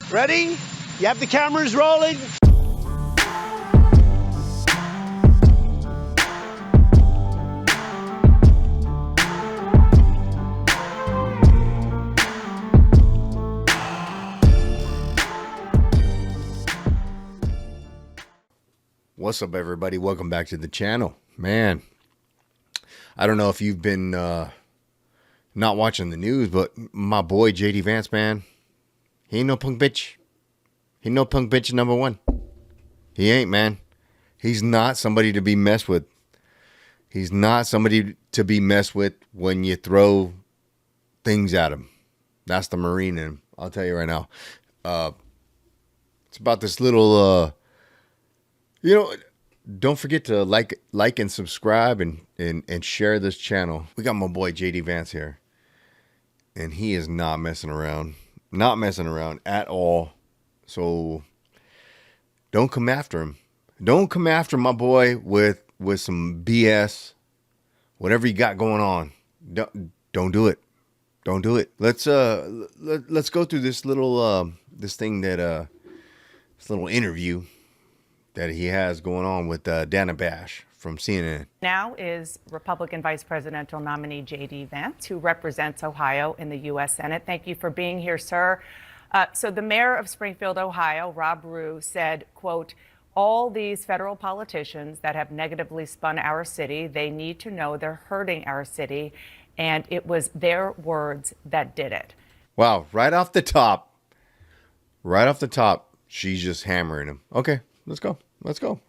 Ready? You have the cameras rolling? What's up, everybody? Welcome back to the channel. Man, I don't know if you've been not watching the news, but my boy JD Vance, man, he ain't no punk bitch. He no punk bitch number one. He ain't, man. He's not somebody to be messed with. He's not somebody to be messed with when you throw things at him. That's the Marine in him. I'll tell you right now. It's about this little... don't forget to like and subscribe and share this channel. We got my boy JD Vance here, and he is not messing around. Not messing around at all. So don't come after him. Don't come after my boy with some BS. Whatever you got going on. Don't do it. Don't do it. Let's go through this little this little interview that he has going on with Dana Bash from CNN. Now is Republican Vice Presidential nominee JD Vance, who represents Ohio in the U.S. Senate. Thank you for being here, sir. So the mayor of Springfield, Ohio, Rob Rue, said, quote, all these federal politicians that have negatively spun our city, they need to know they're hurting our city. And it was their words that did it. Wow. Right off the top, she's just hammering him. Okay, let's go. Let's go.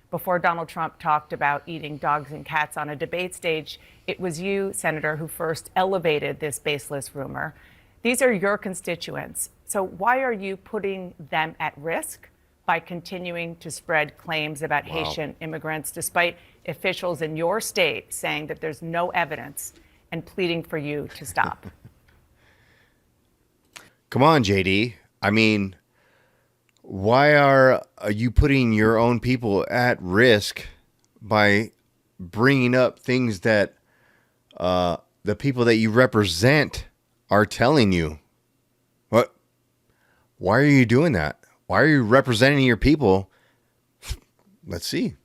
Before Donald Trump talked about eating dogs and cats on a debate stage, it was you, Senator, who first elevated this baseless rumor. These are your constituents. So why are you putting them at risk by continuing to spread claims about Haitian immigrants, despite officials in your state saying that there's no evidence and pleading for you to stop? Come on, JD. I mean, why are you putting your own people at risk by bringing up things that the people that you represent are telling you? What? Why are you doing that? Why are you representing your people? Let's see.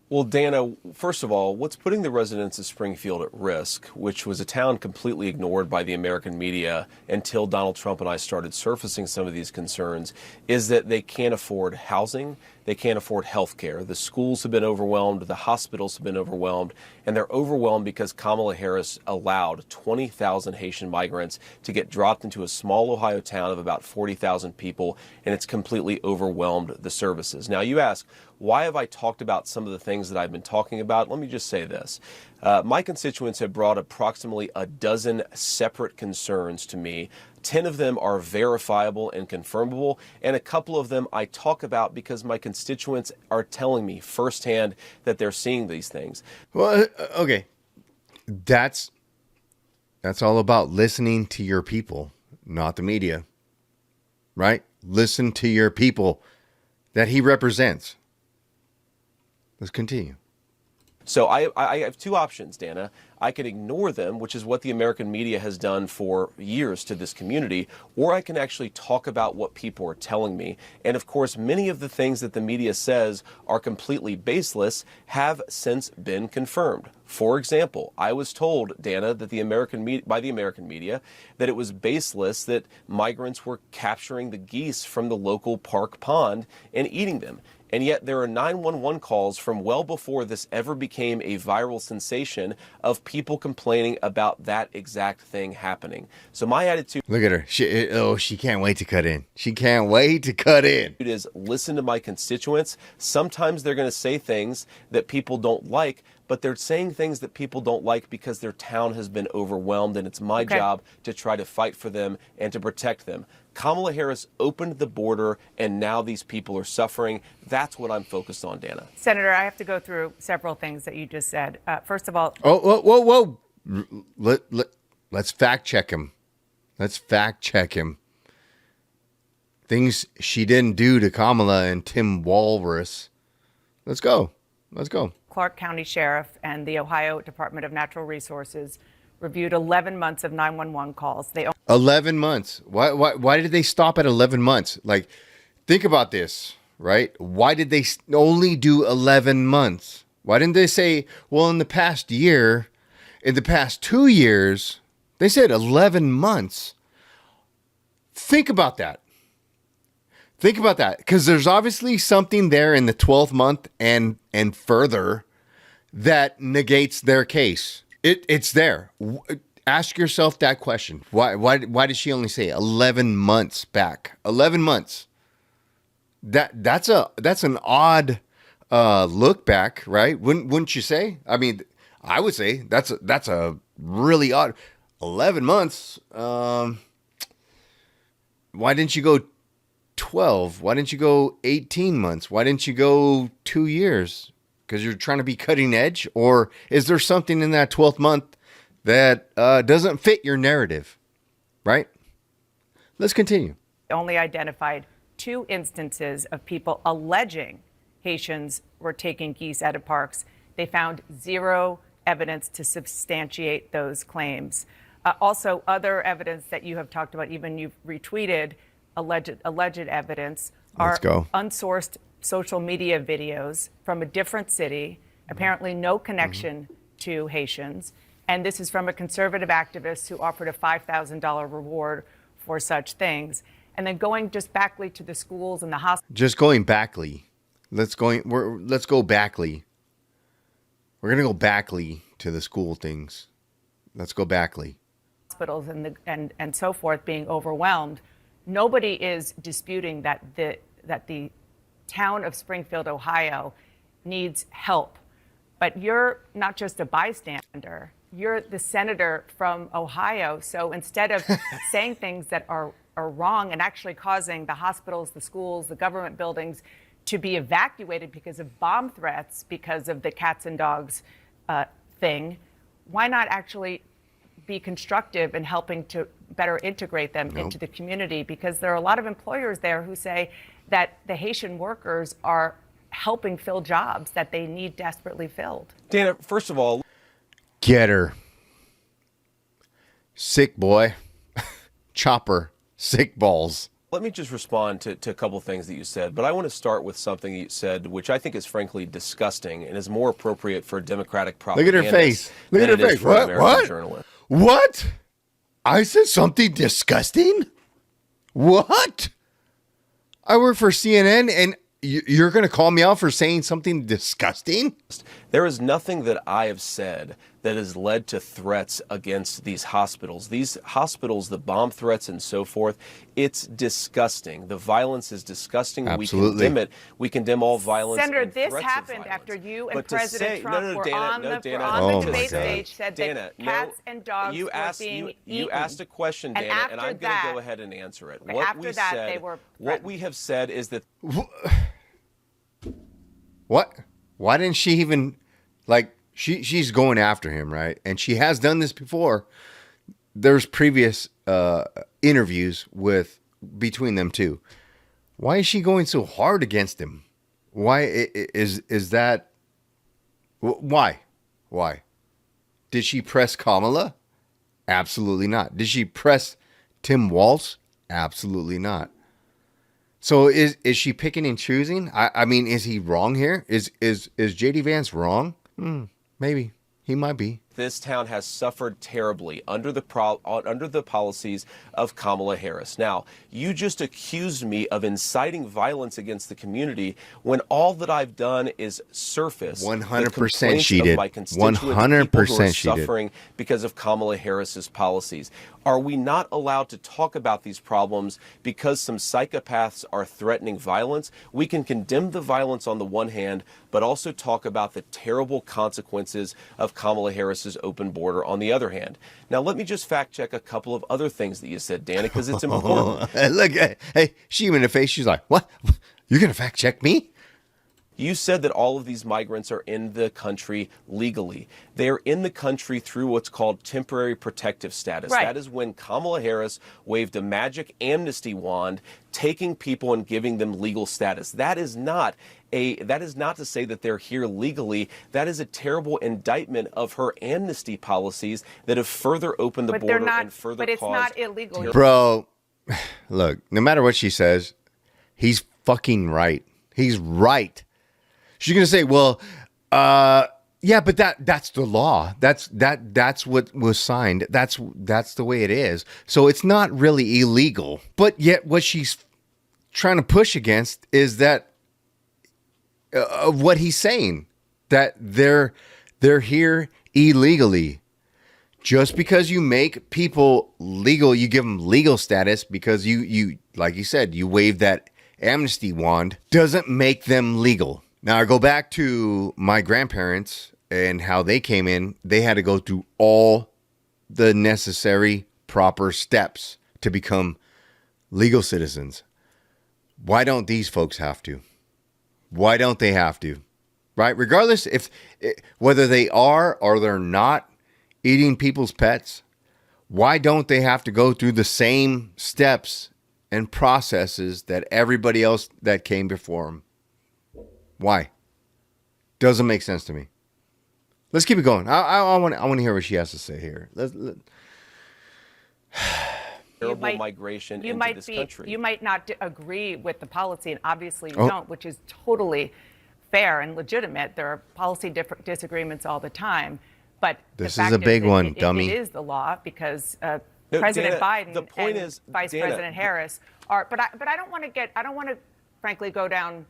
Well, Dana, first of all, what's putting the residents of Springfield at risk, which was a town completely ignored by the American media until Donald Trump and I started surfacing some of these concerns, is that they can't afford housing, they can't afford health care. The schools have been overwhelmed, the hospitals have been overwhelmed, and they're overwhelmed because Kamala Harris allowed 20,000 Haitian migrants to get dropped into a small Ohio town of about 40,000 people, and it's completely overwhelmed the services. Now, you ask, why have I talked about some of the things that I've been talking about? Let me just say this. My constituents have brought approximately a dozen separate concerns to me. 10 of them are verifiable and confirmable, and a couple of them I talk about because my constituents are telling me firsthand that they're seeing these things. Well, okay. That's all about listening to your people, not the media, right? Listen to your people that he represents. Let's continue. So I have two options, Dana. I can ignore them, which is what the American media has done for years to this community, or I can actually talk about what people are telling me. And of course, many of the things that the media says are completely baseless have since been confirmed. For example, I was told, Dana, that by the American media, that it was baseless that migrants were capturing the geese from the local park pond and eating them. And yet there are 911 calls from well before this ever became a viral sensation of people complaining about that exact thing happening. So my attitude... Look at her. She can't wait to cut in. She can't wait to cut in. ...it is listen to my constituents. Sometimes they're going to say things that people don't like, but they're saying things that people don't like because their town has been overwhelmed, and it's my job to try to fight for them and to protect them. Kamala Harris opened the border, and now these people are suffering. That's what I'm focused on, Dana. Senator, I have to go through several things that you just said. First of all... Whoa. Let's fact check him. Let's fact check him. Things she didn't do to Kamala and Tim Walrus. Let's go. Clark County Sheriff and the Ohio Department of Natural Resources reviewed 11 months of 911 calls. They 11 months. Why did they stop at 11 months? Like, think about this, right? Why did they only do 11 months? Why didn't they say, well, in the past year, in the past 2 years, they said 11 months. Think about that. Think about that. Because there's obviously something there in the 12th month and further that negates their case. It's there. Ask yourself that question. Why did she only say 11 months back? 11 months. That's an odd look back, right? Wouldn't you say? I mean, I would say that's a really odd 11 months. Why didn't you go 12? Why didn't you go 18 months? Why didn't you go 2 years? Because you're trying to be cutting edge? Or is there something in that 12th month that doesn't fit your narrative, right? Let's continue. only identified 2 instances of people alleging Haitians were taking geese out of parks. They found 0 evidence to substantiate those claims. Also, other evidence that you have talked about, even you've retweeted, alleged evidence, are unsourced social media videos from a different city, apparently no connection to Haitians. And this is from a conservative activist who offered a $5,000 reward for such things. And then going just backly to the schools and the hospitals. Just going backly. Let's go backly. We're going to go backly to the school things. Let's go backly. Hospitals and so forth being overwhelmed. Nobody is disputing that the town of Springfield, Ohio needs help. But you're not just a bystander, you're the senator from Ohio. So instead of saying things that are wrong and actually causing the hospitals, the schools, the government buildings to be evacuated because of bomb threats, because of the cats and dogs thing, why not actually be constructive in helping to better integrate them into the community? Because there are a lot of employers there who say that the Haitian workers are helping fill jobs that they need desperately filled. Dana, first of all, get her. Sick boy. Chopper. Sick balls. let me just respond to a couple of things that you said, but I want to start with something you said, which I think is frankly disgusting and is more appropriate for Democratic propaganda. Look at her face. Look at her face. What? I said something disgusting? What? I work for CNN and you're going to call me out for saying something disgusting? There is nothing that I have said that has led to threats against these hospitals. These hospitals, the bomb threats and so forth, it's disgusting. The violence is disgusting. Absolutely. We condemn it. We condemn all violence. Senator, this happened after you and President Trump were on the debate stage, said that cats and dogs were being eaten. You asked a question, Dana, and I'm going to go ahead and answer it. What we have said is that... What? Why didn't she even, she's going after him, right? And she has done this before. There's previous interviews between them two. Why is she going so hard against him? Why is that? Why? Did she press Kamala? Absolutely not. Did she press Tim Walz? Absolutely not. So is she picking and choosing? I mean, is he wrong here? Is JD Vance wrong? Maybe. He might be. This town has suffered terribly under the policies of Kamala Harris. Now, you just accused me of inciting violence against the community when all that I've done is surface 100% she did. 100% she did. Suffering because of Kamala Harris's policies. Are we not allowed to talk about these problems because some psychopaths are threatening violence? We can condemn the violence on the one hand, but also talk about the terrible consequences of Kamala Harris's open border on the other hand. Now, let me just fact check a couple of other things that you said, Dana, because it's important. Look, hey, she in the face. She's like, what? You're going to fact check me? You said that all of these migrants are in the country legally. They are in the country through what's called temporary protective status. Right. That is when Kamala Harris waved a magic amnesty wand, taking people and giving them legal status. That is not to say that they're here legally. That is a terrible indictment of her amnesty policies that have further opened the But border they're not, and further but it's caused not illegal. Bro, look, no matter what she says, he's fucking right. He's right. She's gonna say, well, yeah, but that's the law. That's what was signed. That's the way it is. So it's not really illegal. But yet what she's trying to push against is that of what he's saying, that they're here illegally. Just because you make people legal, you give them legal status because you like you said, you wave that amnesty wand, doesn't make them legal. Now, I go back to my grandparents and how they came in. They had to go through all the necessary proper steps to become legal citizens. Why don't these folks have to? Why don't they have to? Right? Regardless if whether they are or they're not eating people's pets, why don't they have to go through the same steps and processes that everybody else that came before them? Why? Doesn't make sense to me. Let's keep it going. I want to hear what she has to say here. terrible migration into this country. You might not agree with the policy, and obviously you don't, which is totally fair and legitimate. There are policy disagreements all the time. But this the fact is a big one, dummy. It is the law because No, President Dana, Biden the point and is, Vice Dana, President Harris are. But I don't want to, frankly, go down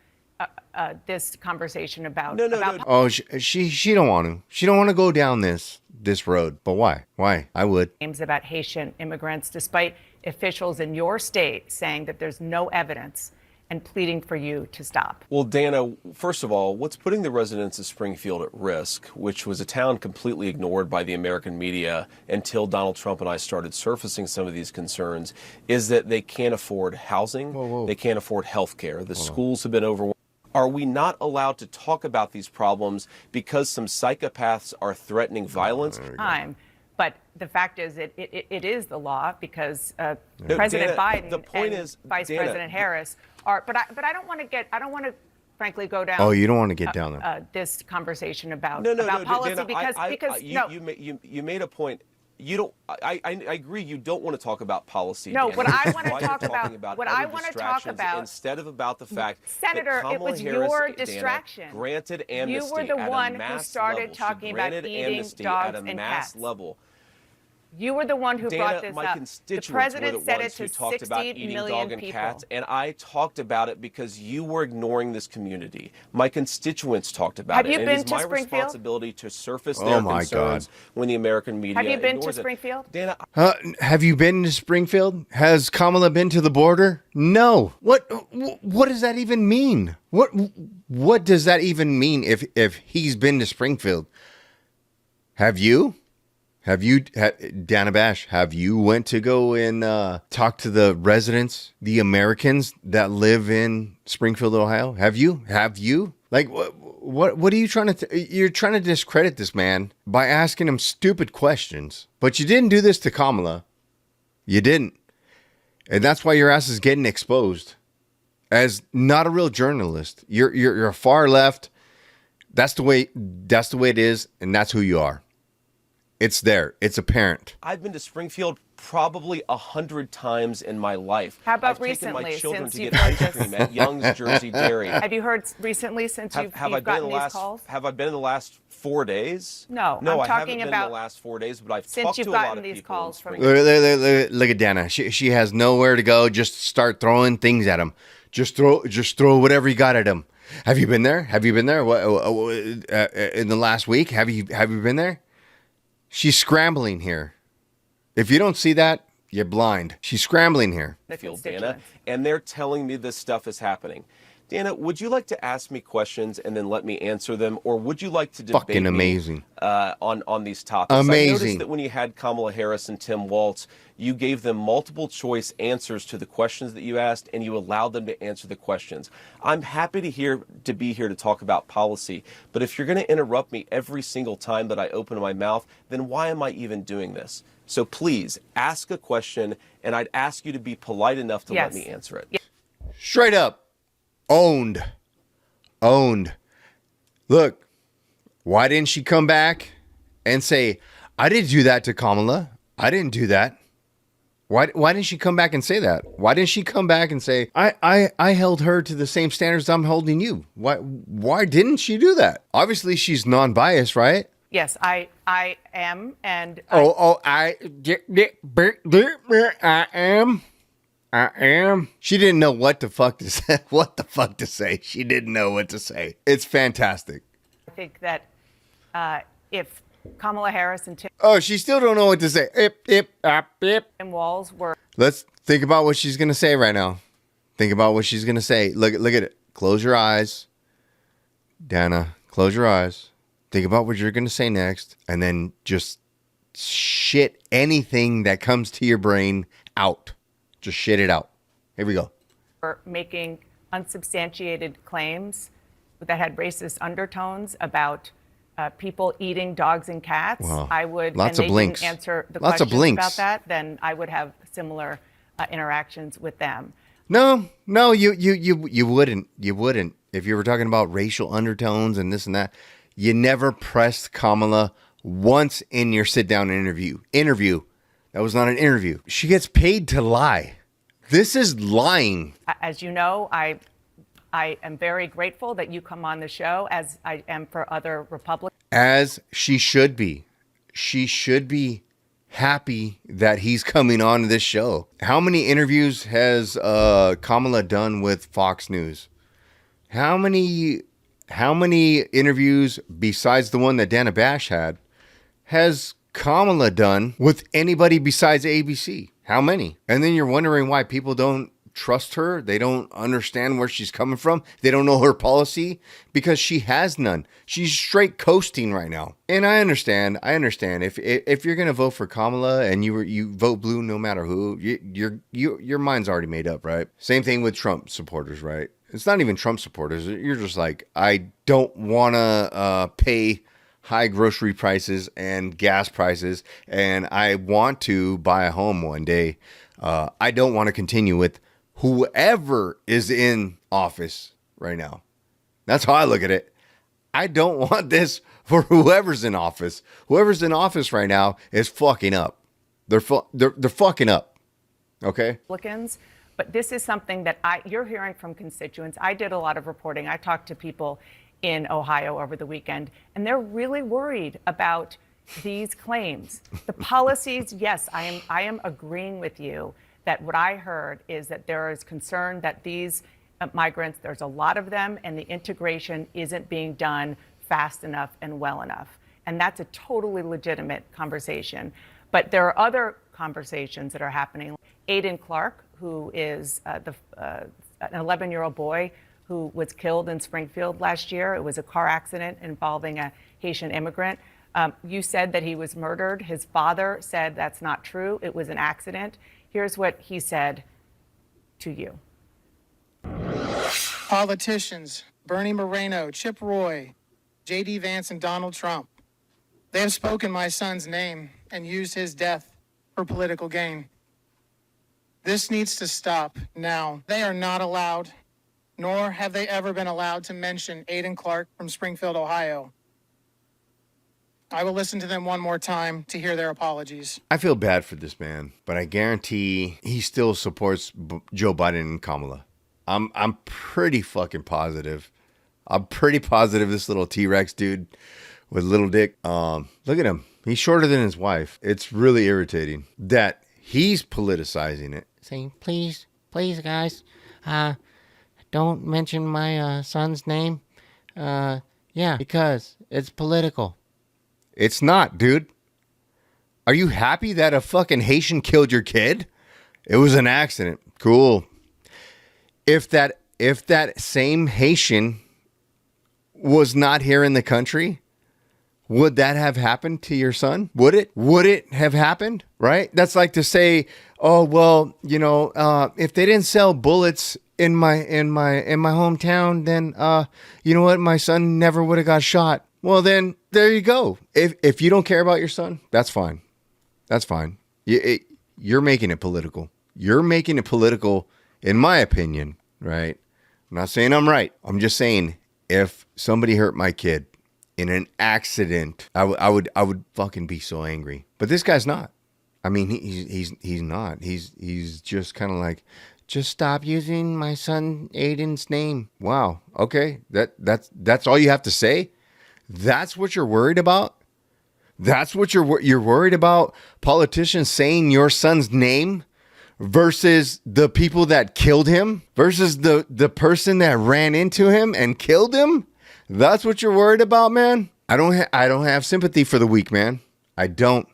this conversation about. No. Oh, she don't want to. She don't want to go down this road. But why? Why? I would. Claims about Haitian immigrants, despite officials in your state saying that there's no evidence and pleading for you to stop. Well, Dana, first of all, what's putting the residents of Springfield at risk, which was a town completely ignored by the American media until Donald Trump and I started surfacing some of these concerns, is that they can't afford housing, they can't afford health care, the schools have been overwhelmed. Are we not allowed to talk about these problems because some psychopaths are threatening violence? Time. But the fact is, it is the law because President Dana, Biden the point and is, Vice Dana, President Harris are. But I don't want to, frankly, go down. Oh, you don't want to get down there. This conversation about policy Dana, because you made a point. You don't. I agree. You don't want to talk about policy. No, Dana. what I want to Why talk you're talking about, what I other want to talk distractions about, instead of about the fact Senator, that Kamala it was Harris, your Dana, distraction. granted amnesty You were the at one a who mass started level. talking She about granted eating amnesty dogs at a and mass cats. level. You were the one who Dana, brought this my up. constituents The president were the said it ones to who talked about 60 eating million dog and people. cats, and I talked about it because you were ignoring this community. My constituents talked about Have it. you and been it is to my Springfield? responsibility to surface their my concerns God. when the American media Have you been to ignores it. Springfield? Dana, Have you been to Springfield? Has Kamala been to the border? No. What does that even mean? What does that even mean if he's been to Springfield? Have you? Dana Bash, have you went to go and talk to the residents, the Americans that live in Springfield, Ohio? Have you? Like, what are you trying to... You're trying to discredit this man by asking him stupid questions. But you didn't do this to Kamala. You didn't. And that's why your ass is getting exposed as not a real journalist. You're a far left. That's the way it is, and that's who you are. It's there. It's apparent. I've been to Springfield probably 100 times in my life. How about I've taken my recently, children since to you've get heard ice this? cream at Young's Jersey Dairy. Have you heard recently since you've gotten these calls? Have I been in the last 4 days? No, I I'm haven't talking been about in the last 4 days, but I've since talked you've to a lot gotten of these people calls in from- Springfield. Look at Dana. She has nowhere to go. Just start throwing things at him. Just throw whatever you got at him. Have you been there? In the last week? Have you been there? She's scrambling here. If you don't see that, you're blind. She's scrambling here. The Dana, constituents. and they're telling me this stuff is happening. Dana, would you like to ask me questions and then let me answer them, or would you like to debate Fucking amazing. on these topics? Amazing. I noticed that when you had Kamala Harris and Tim Walz, you gave them multiple choice answers to the questions that you asked, and you allowed them to answer the questions. I'm happy to be here to talk about policy, but if you're going to interrupt me every single time that I open my mouth, then why am I even doing this? So please ask a question, and I'd ask you to be polite enough to let me answer it. Straight up. Owned. Look, why didn't she come back and say, I didn't do that to Kamala. I didn't do that. Why didn't she come back and say that? Why didn't she come back and say, I held her to the same standards I'm holding you? Why didn't she do that? Obviously, she's non-biased, right? Yes, I am. And I am. She didn't know what the fuck to say. What the fuck to say? She didn't know what to say. It's fantastic. I think that if Kamala Harris and Tim She still don't know what to say. Walz were. Let's think about what she's gonna say right now. Think about what she's gonna say. Look at it. Close your eyes, Dana. Close your eyes. Think about what you're gonna say next, and then just shit anything that comes to your brain out. Just shit it out. Here we go. Making unsubstantiated claims that had racist undertones about people eating dogs and cats. Wow. I would, Lots and of they blinks. didn't answer the Lots of questions blinks. about that, then I would have similar interactions with them. No, you wouldn't. You wouldn't. If you were talking about racial undertones and this and that, you never pressed Kamala once in your sit-down interview. That was not an interview. She gets paid to lie. This is lying. As you know, I am very grateful that you come on the show, as I am for other Republicans. As she should be. She should be happy that he's coming on this show. How many interviews has Kamala done with Fox News? How many interviews besides the one that Dana Bash had has Kamala done with anybody besides ABC? How many? And then you're wondering why people don't trust her. They don't understand where she's coming from. They don't know her policy because she has none. She's straight coasting right now. And I understand. If you're gonna vote for Kamala and you vote blue no matter who, your mind's already made up, right? Same thing with Trump supporters, right? It's not even Trump supporters. You're just like, I don't wanna pay high grocery prices and gas prices, and I want to buy a home one day. I don't want to continue with whoever is in office right now. That's how I look at it. I don't want this for whoever's in office. Whoever's in office right now is fucking up. They're fucking up. Okay? Republicans, but this is something that you're hearing from constituents. I did a lot of reporting. I talked to people in Ohio over the weekend, and they're really worried about these claims. The policies, yes, I am agreeing with you that what I heard is that there is concern that these migrants, there's a lot of them, and the integration isn't being done fast enough and well enough. And that's a totally legitimate conversation. But there are other conversations that are happening. Aiden Clark, who is an 11-year-old boy who was killed in Springfield last year. It was a car accident involving a Haitian immigrant. You said that he was murdered. His father said that's not true. It was an accident. Here's what he said to you. Politicians, Bernie Moreno, Chip Roy, JD Vance, and Donald Trump, they have spoken my son's name and used his death for political gain. This needs to stop now. They are not allowed, nor have they ever been allowed to mention Aiden Clark from Springfield, Ohio. I will listen to them one more time to hear their apologies. I feel bad for this man, but I guarantee he still supports Joe Biden and Kamala. I'm pretty fucking positive. I'm pretty positive this little T-Rex dude with little dick. Look at him. He's shorter than his wife. It's really irritating that he's politicizing it. Saying, please, guys, don't mention my son's name. Yeah, because it's political. It's not, dude. Are you happy that a fucking Haitian killed your kid? It was an accident. Cool. If that if that same Haitian was not here in the country, would that have happened to your son? Would it? Would it have happened? Right? That's like to say, oh well, if they didn't sell bullets in my hometown, then you know what? My son never would have got shot. Well, then there you go. If you don't care about your son, that's fine. That's fine. You're making it political. You're making it political, in my opinion. Right? I'm not saying I'm right. I'm just saying if somebody hurt my kid in an accident, I would fucking be so angry. But this guy's not. I mean, he's not. He's just kind of like, just stop using my son Aiden's name. Wow. Okay. That's all you have to say. That's what you're worried about. That's what you're worried about. Politicians saying your son's name versus the people that killed him versus the person that ran into him and killed him. That's what you're worried about, man. I don't have sympathy for the weak, man. I don't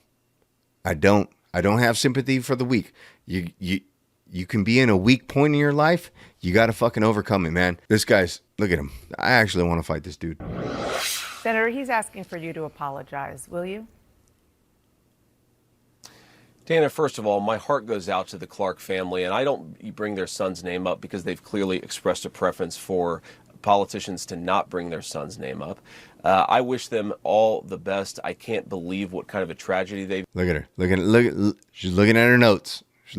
have sympathy for the weak. You can be in a weak point in your life. You got to fucking overcome it, man. This guy's, look at him. I actually want to fight this dude. Senator, he's asking for you to apologize. Will you? Dana, first of all, my heart goes out to the Clark family, and I don't bring their son's name up because they've clearly expressed a preference for politicians to not bring their son's name up. I wish them all the best. I can't believe what kind of a tragedy they've... Look at her. She's looking at her notes. She's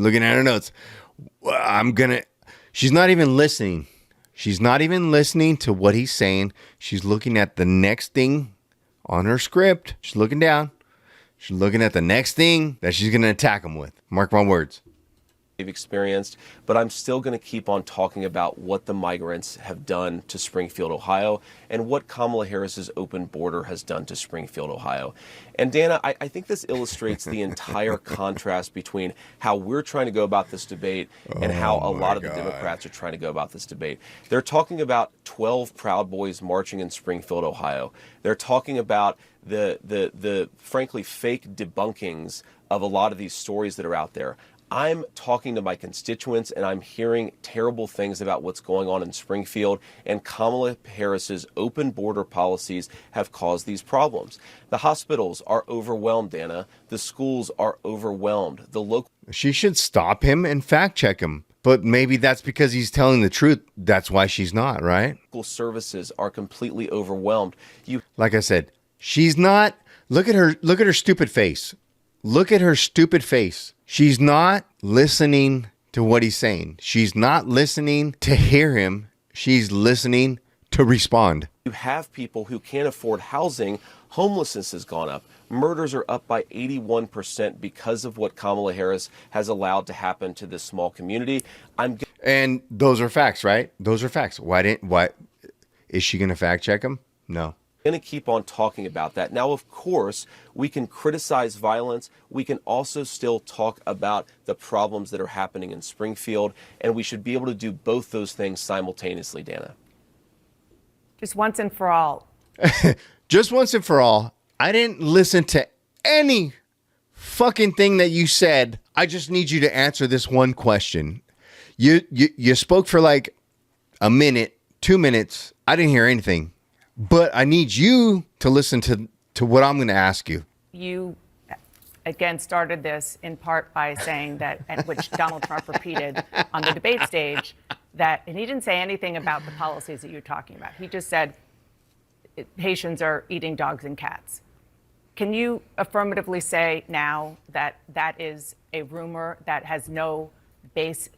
not even listening. She's not even listening to what he's saying. She's looking at the next thing on her script. She's looking down. She's looking at the next thing that she's going to attack him with. Mark my words. Experienced, but I'm still going to keep on talking about what the migrants have done to Springfield, Ohio, and what Kamala Harris's open border has done to Springfield, Ohio. And Dana, I think this illustrates the entire contrast between how we're trying to go about this debate and how a lot of the Democrats are trying to go about this debate. They're talking about 12 Proud Boys marching in Springfield, Ohio. They're talking about the frankly fake debunkings of a lot of these stories that are out there. I'm talking to my constituents and I'm hearing terrible things about what's going on in Springfield, and Kamala Harris's open border policies have caused these problems. The hospitals are overwhelmed, Dana. The schools are overwhelmed. She should stop him and fact check him. But maybe that's because he's telling the truth. That's why she's not, right? Local services are completely overwhelmed. Like I said, she's not. Look at her stupid face. Look at her stupid face. She's not listening to what he's saying. She's not listening to hear him. She's listening to respond. You have people who can't afford housing. Homelessness has gone up. Murders are up by 81% because of what Kamala Harris has allowed to happen to this small community. And those are facts, right? Those are facts. Why is she going to fact check him? No. Going to keep on talking about that. Now, of course, we can criticize violence. We can also still talk about the problems that are happening in Springfield, and we should be able to do both those things simultaneously, Dana. Just once and for all. Just once and for all. I didn't listen to any fucking thing that you said. I just need you to answer this one question. You spoke for like a minute, 2 minutes. I didn't hear anything. But I need you to listen to what I'm going to ask you. You, again, started this in part by saying that, at which Donald Trump repeated on the debate stage, that, and he didn't say anything about the policies that you're talking about. He just said Haitians are eating dogs and cats. Can you affirmatively say now that that is a rumor that has no basis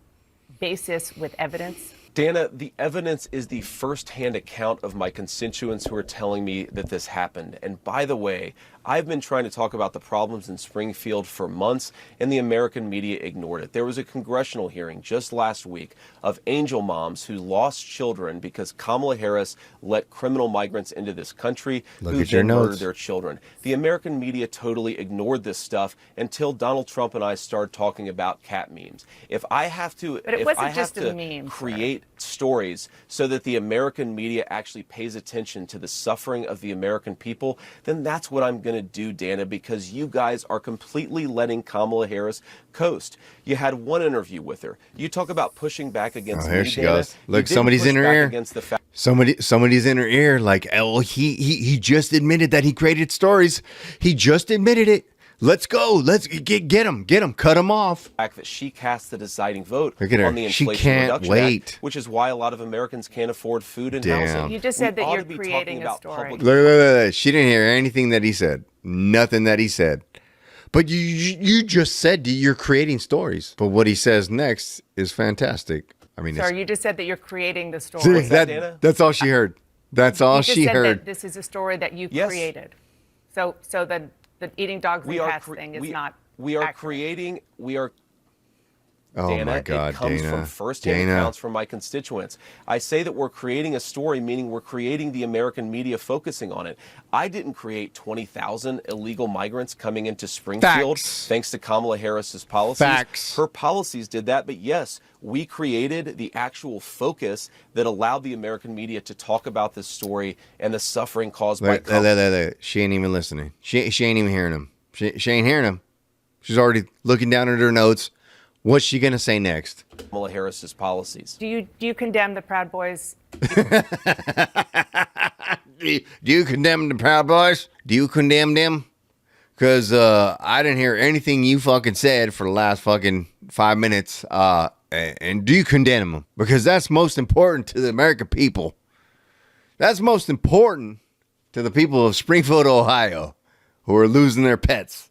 with evidence? Dana, the evidence is the first-hand account of my constituents who are telling me that this happened. And by the way, I've been trying to talk about the problems in Springfield for months, and the American media ignored it. There was a congressional hearing just last week of angel moms who lost children because Kamala Harris let criminal migrants into this country who then murdered their children. The American media totally ignored this stuff until Donald Trump and I started talking about cat memes. If I have to, but it wasn't just a meme, create stories so that the American media actually pays attention to the suffering of the American people, then that's what I'm going to do, Dana, because you guys are completely letting Kamala Harris coast. You had one interview with her. You talk about pushing back against here me, she Dana. goes. Look, You didn't somebody's push in her back ear. against the fact Somebody's in her ear. Like, oh, he just admitted that he created stories. He just admitted it. Let's go. Let's get him. Cut him off. that she cast the deciding vote Look at her. on the She Inflation can't Reduction wait. Act, which is why a lot of Americans can't afford food and Damn. housing. You just said We that ought you're to be creating talking a about story. public- Look. She didn't hear anything that he said. Nothing that he said. But you just said you're creating stories. But what he says next is fantastic. I mean, Sorry, you just said that you're creating the story. see, Dana? that's all she heard. That's all You just she said heard. that this is a story that you Yes. created. So the eating dogs and We are cats thing is not we are accurate. creating we are Oh Dana, my God, it comes Dana. from first-hand Dana. accounts from my constituents. I say that we're creating a story, meaning we're creating the American media focusing on it. I didn't create 20,000 illegal migrants coming into Springfield Facts. thanks to Kamala Harris's policies. Facts. Her policies did that, but yes, we created the actual focus that allowed the American media to talk about this story and the suffering caused by Look. She ain't even listening. She ain't even hearing him. She ain't hearing him. She's already looking down at her notes. What's she gonna say next? Kamala Harris's policies. Do you condemn the Proud Boys? Do you condemn the Proud Boys? Do you condemn them? Because I didn't hear anything you fucking said for the last fucking 5 minutes. And do you condemn them? Because that's most important to the American people. That's most important to the people of Springfield, Ohio, who are losing their pets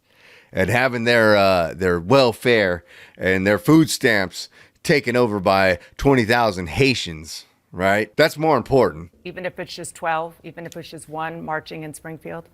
and having their welfare and their food stamps taken over by 20,000 Haitians, right? That's more important. Even if it's just 12, even if it's just one marching in Springfield?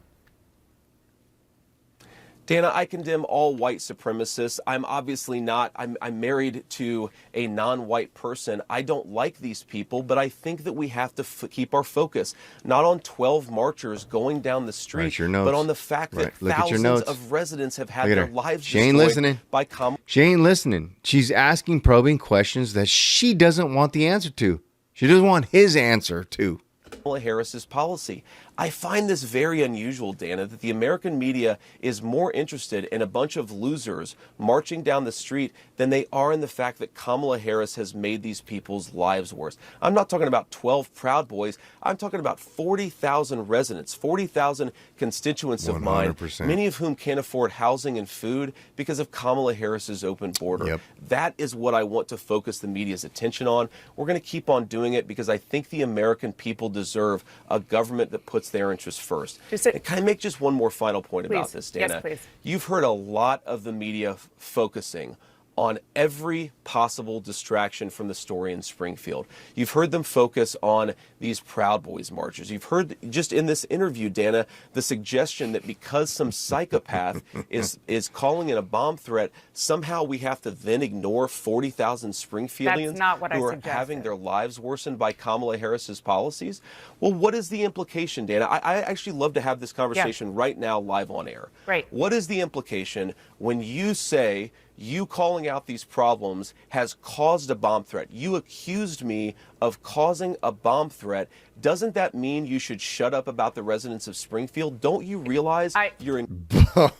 Dana, I condemn all white supremacists. I'm obviously not. I'm married to a non-white person. I don't like these people, but I think that we have to keep our focus not on 12 marchers going down the street, Write your notes. but on the fact that Look at your thousands notes. of residents have had Look at their her. lives She ain't destroyed listening. by She ain't listening. She's asking probing questions that she doesn't want the answer to. She doesn't want his answer to. Kamala Harris's policy. I find this very unusual, Dana, that the American media is more interested in a bunch of losers marching down the street than they are in the fact that Kamala Harris has made these people's lives worse. I'm not talking about 12 Proud Boys. I'm talking about 40,000 residents, 40,000 constituents of mine, 100%. many of whom can't afford housing and food because of Kamala Harris's open border. Yep. That is what I want to focus the media's attention on. We're going to keep on doing it because I think the American people deserve a government that puts their interests first. Can I make just one more final point about Please. this, Dana? Yes, please. You've heard a lot of the media focusing on every possible distraction from the story in Springfield. You've heard them focus on these Proud Boys marches. You've heard just in this interview, Dana, the suggestion that because some psychopath is calling in a bomb threat, somehow we have to then ignore 40,000 Springfieldians That's not what I who are suggested. having their lives worsened by Kamala Harris's policies. Well, what is the implication, Dana? I actually love to have this conversation right now live on air. Right. What is the implication when you say you calling out these problems has caused a bomb threat? You accused me of causing a bomb threat. Doesn't that mean you should shut up about the residents of Springfield? Don't you realize you're in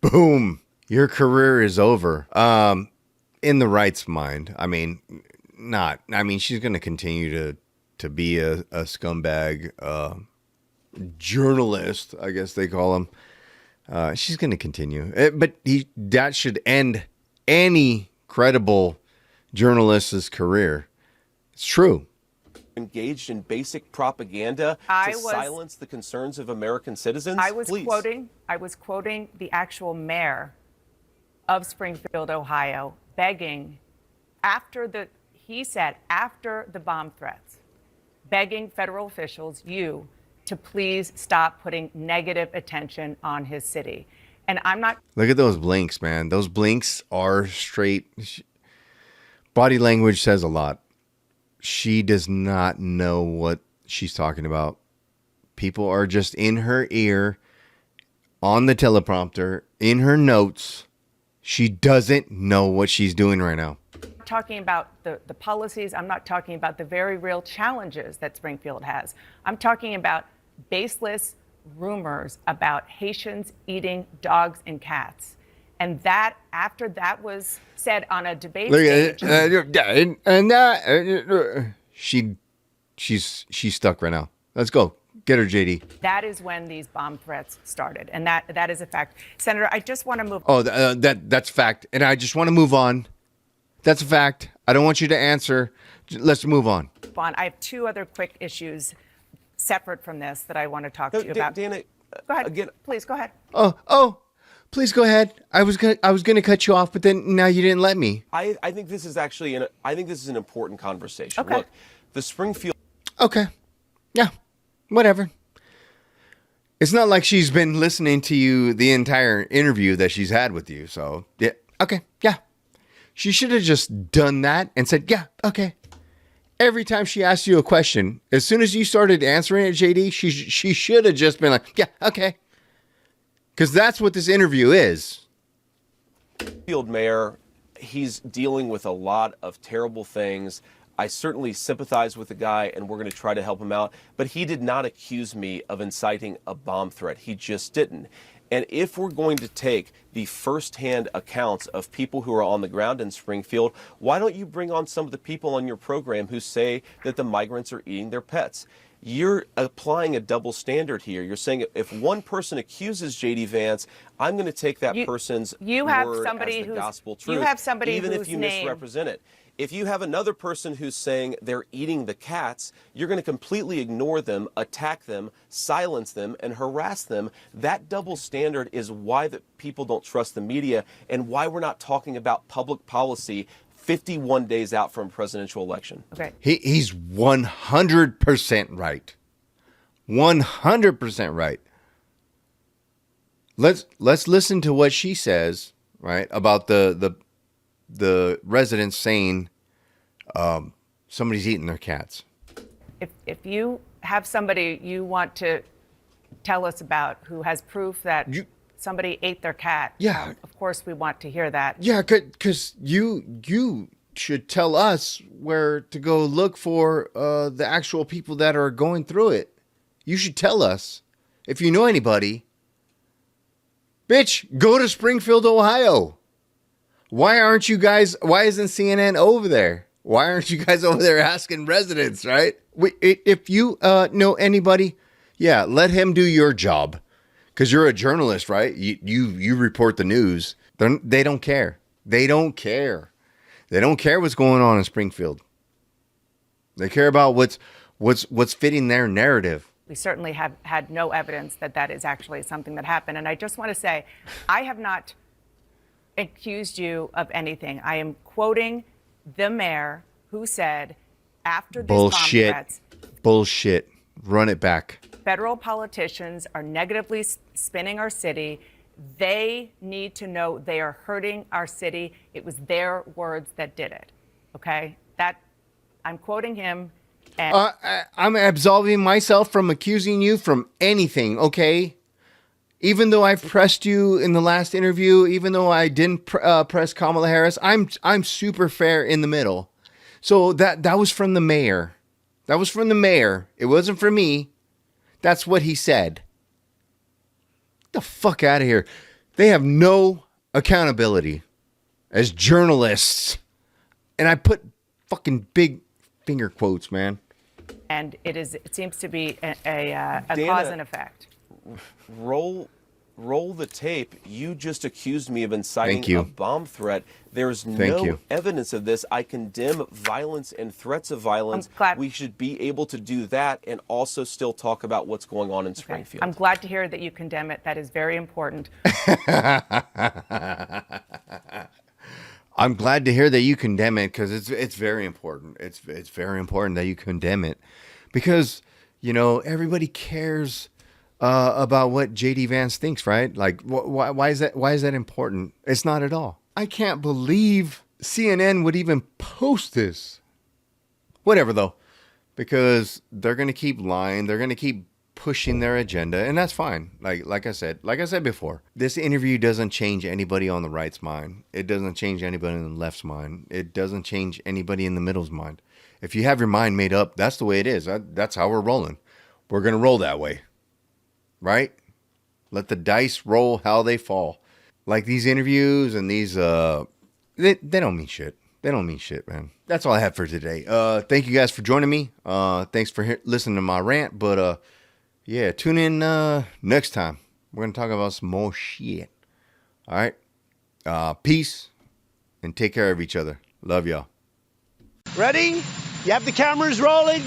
Boom. Your career is over. In the right's mind. I mean, not. I mean, she's going to continue to be a scumbag journalist, I guess they call him. She's going to continue. But that should end any credible journalist's career. It's true. engaged in basic propaganda to silence the concerns of American citizens? I was Please. quoting the actual mayor of Springfield, Ohio, begging after the bomb threats, begging federal officials, to please stop putting negative attention on his city. And I'm not. Look at those blinks, man. Those blinks are straight. Body language says a lot. She does not know what she's talking about. People are just in her ear, on the teleprompter, in her notes. She doesn't know what she's doing right now. Talking about the policies. I'm not talking about the very real challenges that Springfield has. I'm talking about baseless rumors about Haitians eating dogs and cats. And that, after that was said on a debate stage. She's stuck right now. Let's go. Get her, JD. That is when these bomb threats started. And that is a fact. Senator, I just want to move. Oh, that's fact. And I just want to move on. That's a fact. I don't want you to answer. Let's move on. I have two other quick issues separate from this that I want to talk to you about. Dana, go ahead. Again, please go ahead. Oh, please go ahead. I was gonna cut you off, but then now you didn't let me. I think this is actually an important conversation. Okay. Look, the Springfield. Okay. Yeah. Whatever. It's not like she's been listening to you the entire interview that she's had with you. So yeah. Okay. Yeah. She should have just done that and said, yeah, okay. Every time she asked you a question, as soon as you started answering it, JD, she should have just been like, yeah, okay. Because that's what this interview is. Springfield mayor, he's dealing with a lot of terrible things. I certainly sympathize with the guy, and we're going to try to help him out. But he did not accuse me of inciting a bomb threat. He just didn't. And if we're going to take the firsthand accounts of people who are on the ground in Springfield, why don't you bring on some of the people on your program who say that the migrants are eating their pets? You're applying a double standard here. You're saying if one person accuses JD Vance, I'm going to take that person's you have word somebody as the who's, gospel truth, you have somebody even whose if you name, misrepresent it. If you have another person who's saying they're eating the cats, you're going to completely ignore them, attack them, silence them, and harass them. That double standard is why the people don't trust the media and why we're not talking about public policy 51 days out from a presidential election. Okay. He's 100% right. 100% right. Let's listen to what she says, right, about the residents saying somebody's eating their cats. If you have somebody you want to tell us about who has proof that somebody ate their cat, yeah, of course we want to hear that. Yeah, because you should tell us where to go look for the actual people that are going through it. You should tell us if you know anybody. Bitch, go to Springfield, Ohio. Why isn't CNN over there? Why aren't you guys over there asking residents, right? If you know anybody, yeah, let him do your job. Because you're a journalist, right? You report the news. They don't care. They don't care. They don't care what's going on in Springfield. They care about what's fitting their narrative. We certainly have had no evidence that that is actually something that happened. And I just want to say, I have not accused you of anything. I am quoting the mayor who said after these bomb threats, bullshit. Run it back. Federal politicians are negatively spinning our city. They need to know they are hurting our city. It was their words that did it. Okay? I'm quoting him. And I'm absolving myself from accusing you from anything, okay? Even though I've pressed you in the last interview, even though I didn't press Kamala Harris, I'm super fair in the middle. So that was from the mayor. That was from the mayor. It wasn't for me. That's what he said. Get the fuck out of here. They have no accountability as journalists. And I put fucking big finger quotes, man. And it seems to be a Dana, cause and effect. Roll the tape. You just accused me of inciting a bomb threat. There's no evidence of this. I condemn violence and threats of violence. We should be able to do that and also still talk about what's going on in Springfield. I'm glad to hear that you condemn it. That is very important. I'm glad to hear that you condemn it because it's very important. It's very important that you condemn it because, you know, everybody cares about what JD Vance thinks, right? Like, why is that important? It's not at all. I can't believe CNN would even post this. Whatever, though, because they're going to keep lying. They're going to keep pushing their agenda, and that's fine. Like I said before, this interview doesn't change anybody on the right's mind. It doesn't change anybody in the left's mind. It doesn't change anybody in the middle's mind. If you have your mind made up, that's the way it is. That's how we're rolling. We're gonna roll that way, right? Let the dice roll how they fall. Like these interviews and these, they don't mean shit. They don't mean shit, man. That's all I have for today. Thank you guys for joining me. Thanks for listening to my rant. But yeah, tune in next time. We're gonna talk about some more shit. All right. Peace and take care of each other. Love y'all. Ready? You have the cameras rolling?